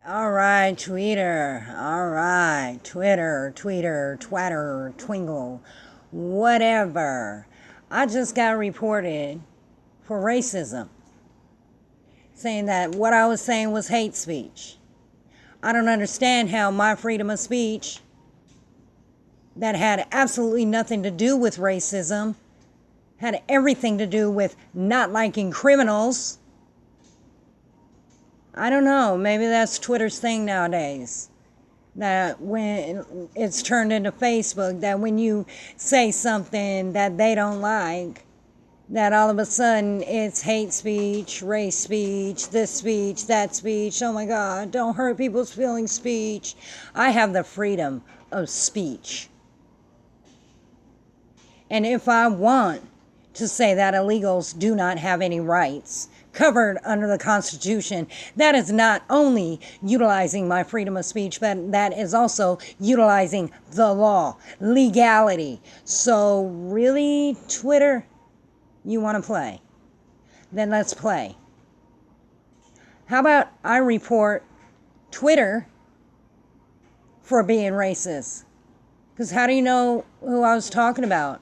All right, Twitter. All right, Twitter, tweeter, twatter, twingle, whatever. I just got reported for racism, saying that what I was saying was hate speech. I don't understand how my freedom of speech, that had absolutely nothing to do with racism, had everything to do with not liking criminals. I don't know, maybe that's Twitter's thing nowadays. That when it's turned into Facebook, that when you say something that they don't like, that all of a sudden it's hate speech, race speech, this speech, that speech. Oh my God, don't hurt people's feelings speech. I have the freedom of speech. And if I want to say that illegals do not have any rights covered under the Constitution, that is not only utilizing my freedom of speech, but that is also utilizing the law, legality. So really, Twitter, you want to play? Then let's play. How about I report Twitter for being racist? Because how do you know who I was talking about?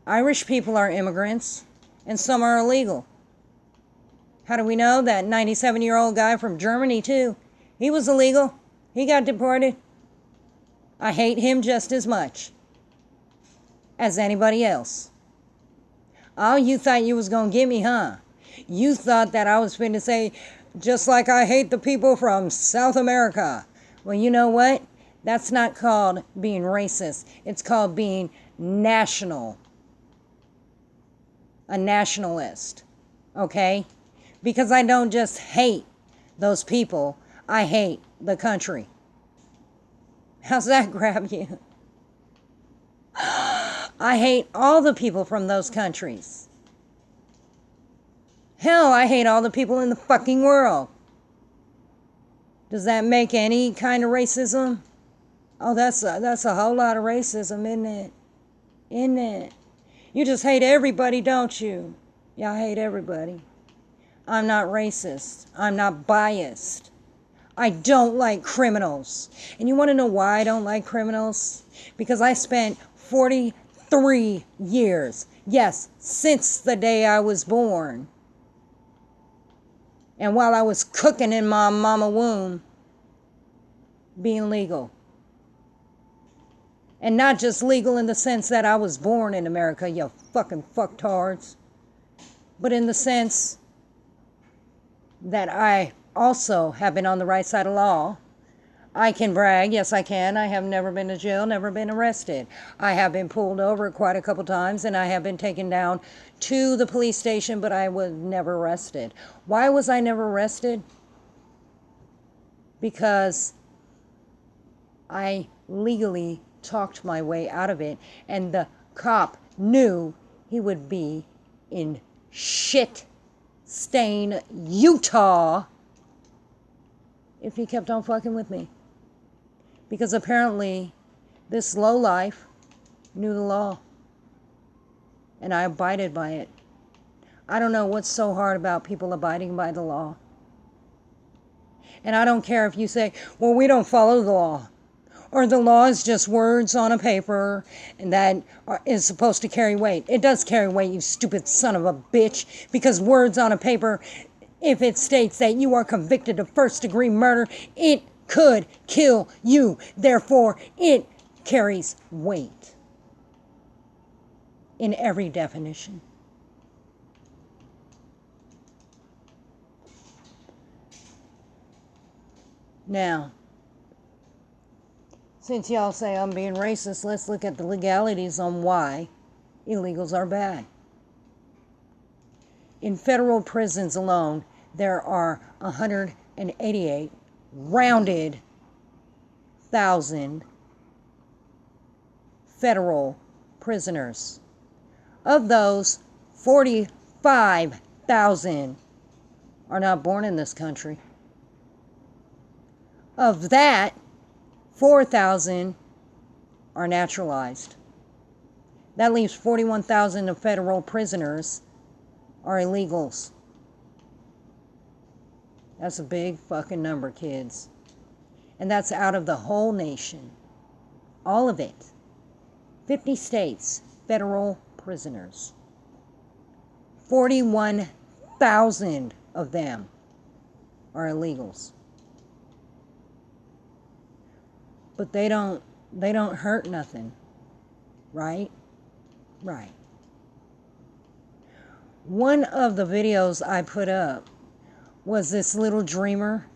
Irish people are immigrants, and some are illegal. How do we know? That 97-year-old guy from Germany, too. He was illegal. He got deported. I hate him just as much as anybody else. Oh, you thought you was going to get me, huh? You thought that I was going to say, just like I hate the people from South America. Well, you know what? That's not called being racist. It's called being national. A nationalist, okay? Because I don't just hate those people, I hate the country. How's that grab you? I hate all the people from those countries. Hell, I hate all the people in the fucking world. Does that make any kind of racism? Oh, that's a whole lot of racism, isn't it? Isn't it? You just hate everybody, don't you? Yeah, I hate everybody. I'm not racist. I'm not biased. I don't like criminals. And you want to know why I don't like criminals? Because I spent 43 years, yes, since the day I was born, and while I was cooking in my mama womb, being legal. And not just legal in the sense that I was born in America, you fucking fucktards, but in the sense that I also have been on the right side of law. I can brag, yes I can. I have never been to jail, never been arrested. I have been pulled over quite a couple times, and I have been taken down to the police station, but I was never arrested. Why was I never arrested? Because I legally talked my way out of it, and the cop knew he would be in shit stain Utah if he kept on fucking with me. Because apparently this lowlife knew the law, and I abided by it. I don't know what's so hard about people abiding by the law. And I don't care if you say, well, we don't follow the law, or the law is just words on a paper and that is supposed to carry weight. It does carry weight, you stupid son of a bitch, because words on a paper, if it states that you are convicted of first-degree murder, it could kill you. Therefore, it carries weight in every definition. Now, since y'all say I'm being racist, let's look at the legalities on why illegals are bad. In federal prisons alone, there are 188 rounded thousand federal prisoners. Of those, 45,000 are not born in this country. Of that, 4,000 are naturalized. That leaves 41,000 of federal prisoners are illegals. That's a big fucking number, kids. And that's out of the whole nation. All of it. 50 states, federal prisoners. 41,000 of them are illegals. But they don't hurt nothing. Right? Right. One of the videos I put up was this little dreamer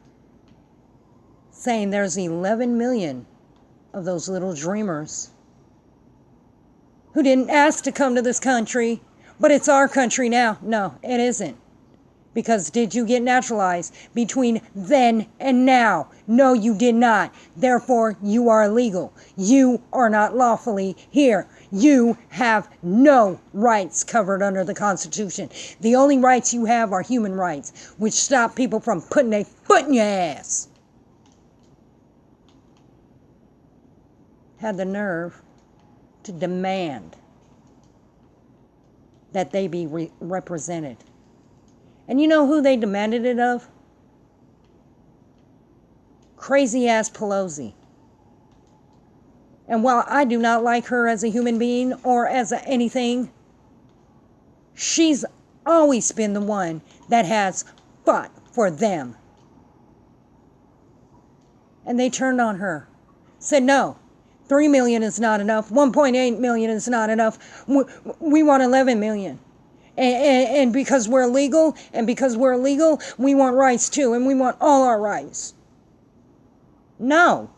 saying there's 11 million of those little dreamers who didn't ask to come to this country, but it's our country now. No, it isn't. Because did you get naturalized between then and now? No, you did not. Therefore, you are illegal. You are not lawfully here. You have no rights covered under the Constitution. The only rights you have are human rights, which stop people from putting their foot in your ass. Had the nerve to demand that they be represented. And you know who they demanded it of? Crazy ass Pelosi. And while I do not like her as a human being or as anything, she's always been the one that has fought for them. And they turned on her. Said no. 3 million is not enough. 1.8 million is not enough. We want 11 million. And because we're illegal, we want rights too, and we want all our rights. No.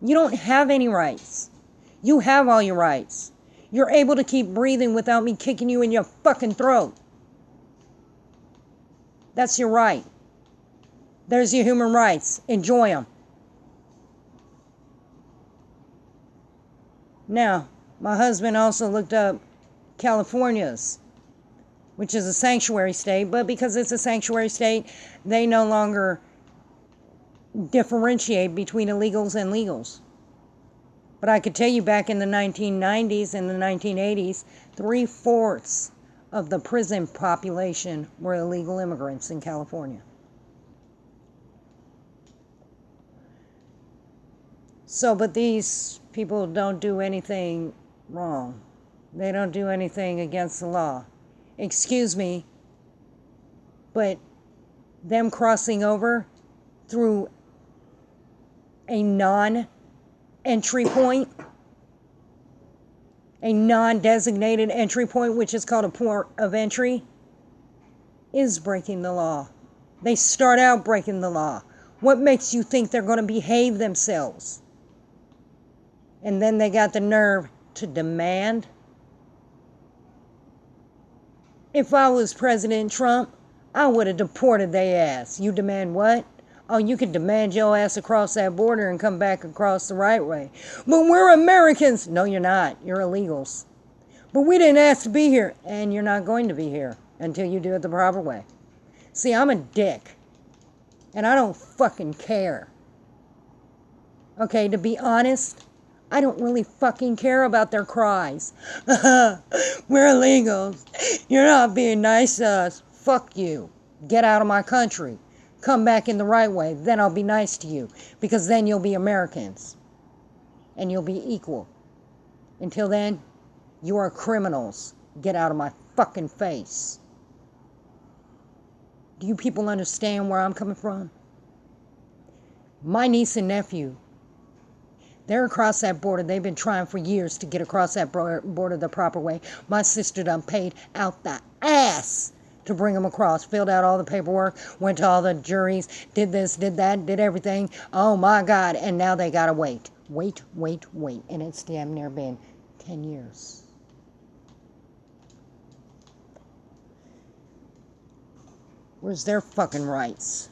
You don't have any rights. You have all your rights. You're able to keep breathing without me kicking you in your fucking throat. That's your right. There's your human rights. Enjoy them. Now, my husband also looked up California's, which is a sanctuary state, but because it's a sanctuary state, they no longer differentiate between illegals and legals. But I could tell you back in the 1990s and the 1980s, 3/4 of the prison population were illegal immigrants in California. So, but these people don't do anything wrong. They don't do anything against the law. Excuse me, but them crossing over through a non-entry point, a non-designated entry point, which is called a port of entry, is breaking the law. They start out breaking the law. What makes you think they're going to behave themselves? And then they got the nerve to demand. If I was President Trump, I would have deported their ass. You demand what? Oh, you can demand your ass across that border and come back across the right way. But we're Americans. No, you're not. You're illegals. But we didn't ask to be here. And you're not going to be here until you do it the proper way. See, I'm a dick. And I don't fucking care. Okay, to be honest, I don't really fucking care about their cries. We're illegals. You're not being nice to us. Fuck you. Get out of my country. Come back in the right way. Then I'll be nice to you. Because then you'll be Americans. And you'll be equal. Until then, you are criminals. Get out of my fucking face. Do you people understand where I'm coming from? My niece and nephew, they're across that border. They've been trying for years to get across that border the proper way. My sister done paid out the ass to bring them across. Filled out all the paperwork, went to all the juries, did this, did that, did everything. Oh my God. And now they gotta wait. Wait. And it's damn near been 10 years. Where's their fucking rights?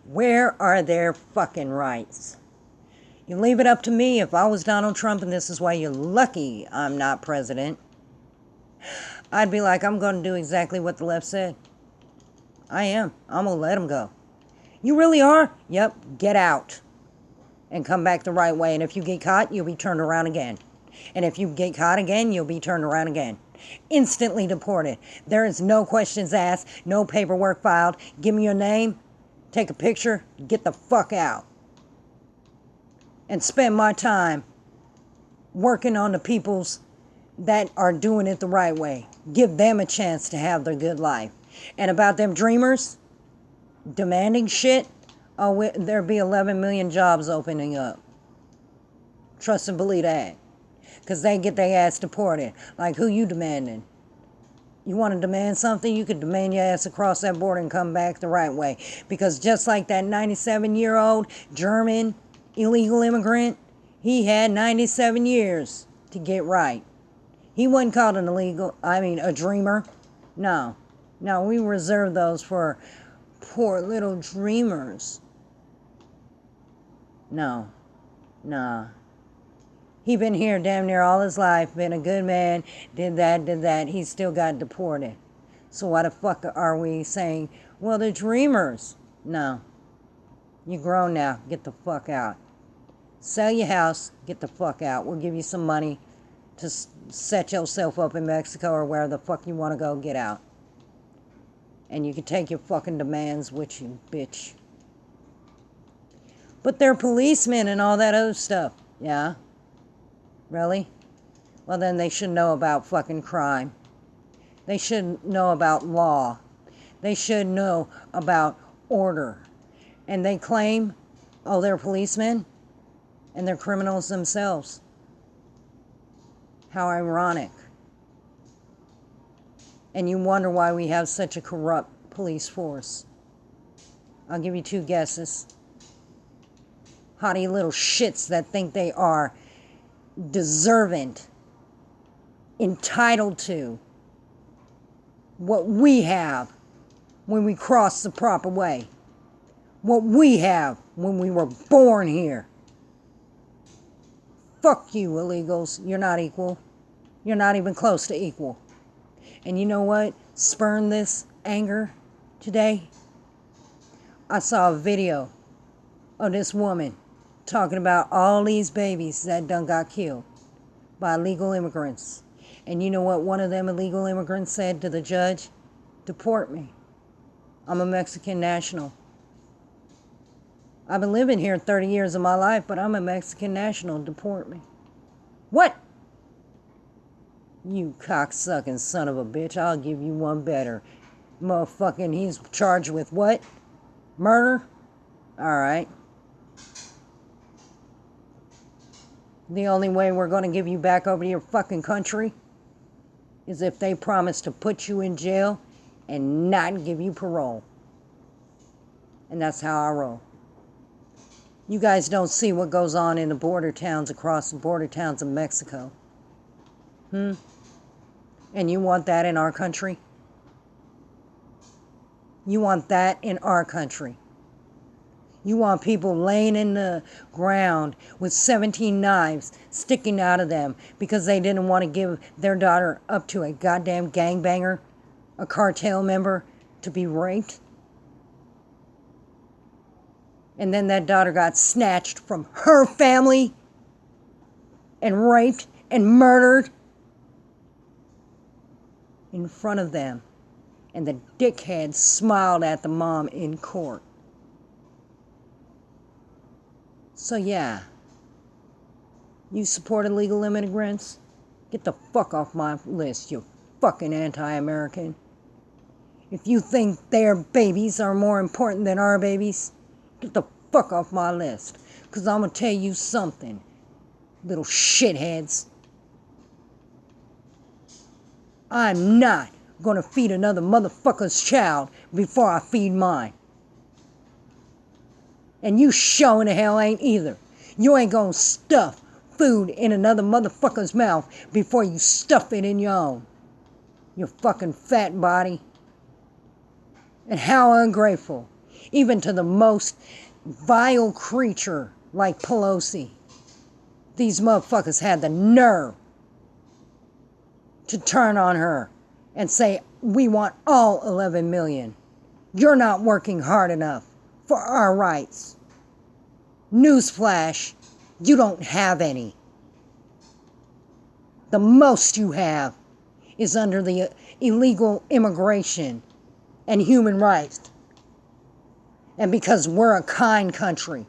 Where are their fucking rights? You leave it up to me. If I was Donald Trump, and this is why you're lucky I'm not president, I'd be like, I'm going to do exactly what the left said. I am. I'm going to let them go. You really are? Yep. Get out. And come back the right way. And if you get caught, you'll be turned around again. And if you get caught again, you'll be turned around again. Instantly deported. There is no questions asked, no paperwork filed. Give me your name, take a picture, get the fuck out. And spend my time working on the peoples that are doing it the right way. Give them a chance to have their good life. And about them dreamers demanding shit, oh, there'll be 11 million jobs opening up. Trust and believe that. Because they get their ass deported. Like, who you demanding? You want to demand something, you could demand your ass across that border and come back the right way. Because just like that 97-year-old German illegal immigrant, he had 97 years to get right. He wasn't called a dreamer. No. No, we reserve those for poor little dreamers. No. Nah. He been here damn near all his life, been a good man, did that. He still got deported. So why the fuck are we saying, well, they're dreamers? No. You're grown now. Get the fuck out. Sell your house. Get the fuck out. We'll give you some money to set yourself up in Mexico or where the fuck you want to go. Get out. And you can take your fucking demands with you, bitch. But they're policemen and all that other stuff. Yeah? Really? Well, then they should know about fucking crime. They should know about law. They should know about order. And they claim, oh, they're policemen and they're criminals themselves. How ironic. And you wonder why we have such a corrupt police force. I'll give you two guesses. Haughty little shits that think they are deserving, entitled to what we have when we cross the proper way. What we have when we were born here. Fuck you, illegals. You're not equal. You're not even close to equal. And you know what spurned this anger today? I saw a video of this woman talking about all these babies that done got killed by illegal immigrants. And you know what one of them illegal immigrants said to the judge? Deport me. I'm a Mexican national. I've been living here 30 years of my life, but I'm a Mexican national. Deport me. What? You cocksucking son of a bitch. I'll give you one better. Motherfucking, he's charged with what? Murder? Alright. The only way we're going to give you back over to your fucking country is if they promise to put you in jail and not give you parole. And that's how I roll. You guys don't see what goes on in the border towns, across the border towns of Mexico. And you want that in our country? You want that in our country? You want people laying in the ground with 17 knives sticking out of them because they didn't want to give their daughter up to a goddamn gangbanger, a cartel member, to be raped? And then that daughter got snatched from her family and raped and murdered in front of them. And the dickhead smiled at the mom in court. So yeah, you support illegal immigrants? Get the fuck off my list, you fucking anti-American. If you think their babies are more important than our babies, get the fuck off my list. Because I'm going to tell you something, little shitheads. I'm not going to feed another motherfucker's child before I feed mine. And you sure in the hell ain't either. You ain't gonna stuff food in another motherfucker's mouth before you stuff it in your own. You fucking fat body. And how ungrateful. Even to the most vile creature like Pelosi. These motherfuckers had the nerve to turn on her and say, we want all 11 million. You're not working hard enough for our rights. Newsflash, you don't have any. The most you have is under the illegal immigration and human rights. And because we're a kind country.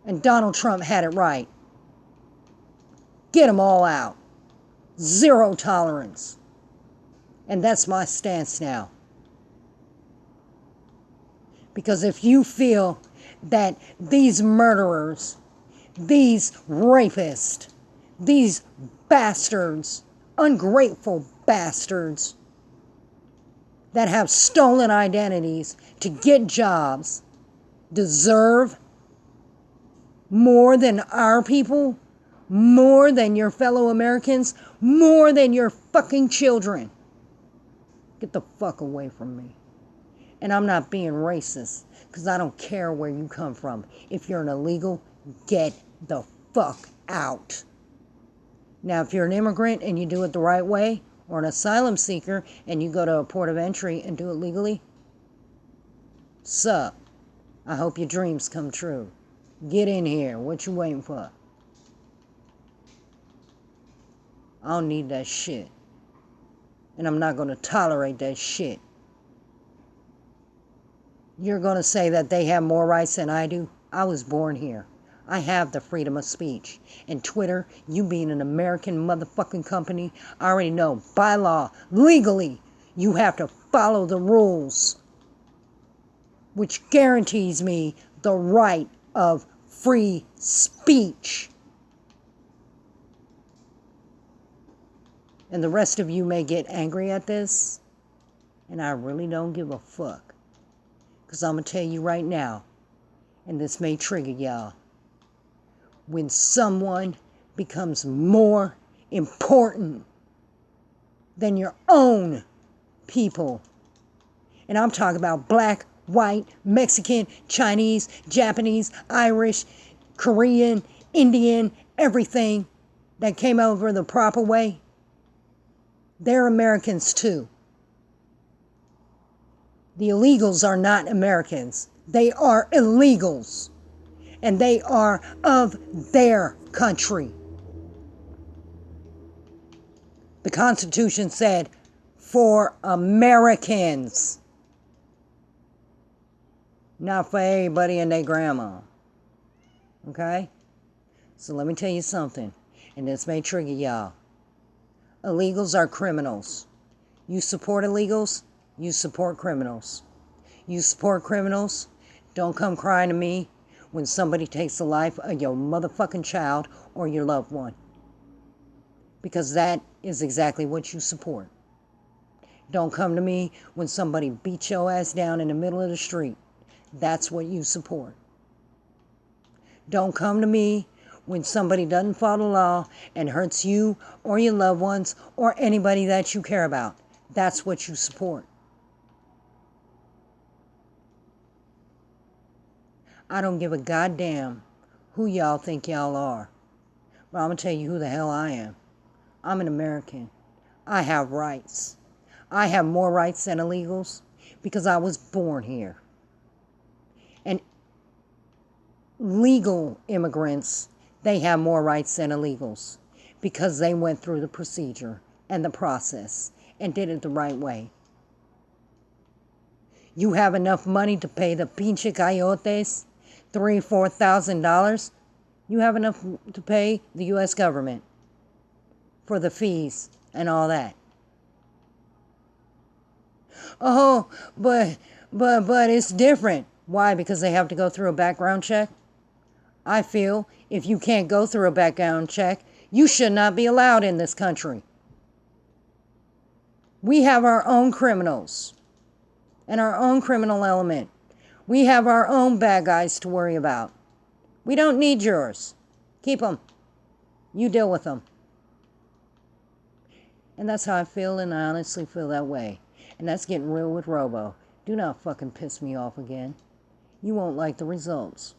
And Donald Trump had it right. Get them all out. Zero tolerance. And that's my stance now. Because if you feel that these murderers, these rapists, these bastards, ungrateful bastards that have stolen identities to get jobs deserve more than our people, more than your fellow Americans, more than your fucking children, get the fuck away from me. And I'm not being racist, because I don't care where you come from. If you're an illegal, get the fuck out. Now, if you're an immigrant and you do it the right way, or an asylum seeker and you go to a port of entry and do it legally, sup, I hope your dreams come true. Get in here. What you waiting for? I don't need that shit. And I'm not going to tolerate that shit. You're going to say that they have more rights than I do? I was born here. I have the freedom of speech. And Twitter, you being an American motherfucking company, I already know, by law, legally, you have to follow the rules, which guarantees me the right of free speech. And the rest of you may get angry at this, and I really don't give a fuck. Because I'm going to tell you right now, and this may trigger y'all, when someone becomes more important than your own people, and I'm talking about black, white, Mexican, Chinese, Japanese, Irish, Korean, Indian, everything that came over the proper way, they're Americans too. The illegals are not Americans. They are illegals. And they are of their country. The Constitution said, for Americans. Not for everybody and their grandma. Okay? So let me tell you something. And this may trigger y'all. Illegals are criminals. You support illegals, you support criminals. You support criminals, don't come crying to me when somebody takes the life of your motherfucking child or your loved one. Because that is exactly what you support. Don't come to me when somebody beats your ass down in the middle of the street. That's what you support. Don't come to me when somebody doesn't follow the law and hurts you or your loved ones or anybody that you care about. That's what you support. I don't give a goddamn who y'all think y'all are. But I'm going to tell you who the hell I am. I'm an American. I have rights. I have more rights than illegals because I was born here. And legal immigrants, they have more rights than illegals because they went through the procedure and the process and did it the right way. You have enough money to pay the pinche coyotes $3,000-$4,000. You have enough to pay the U.S. government for the fees and all that. Oh, but it's different. Why? Because they have to go through a background check? I feel if you can't go through a background check, you should not be allowed in this country. We have our own criminals and our own criminal element. We have our own bad guys to worry about. We don't need yours. Keep them. You deal with them. And that's how I feel, and I honestly feel that way. And that's getting real with Robo. Do not fucking piss me off again. You won't like the results.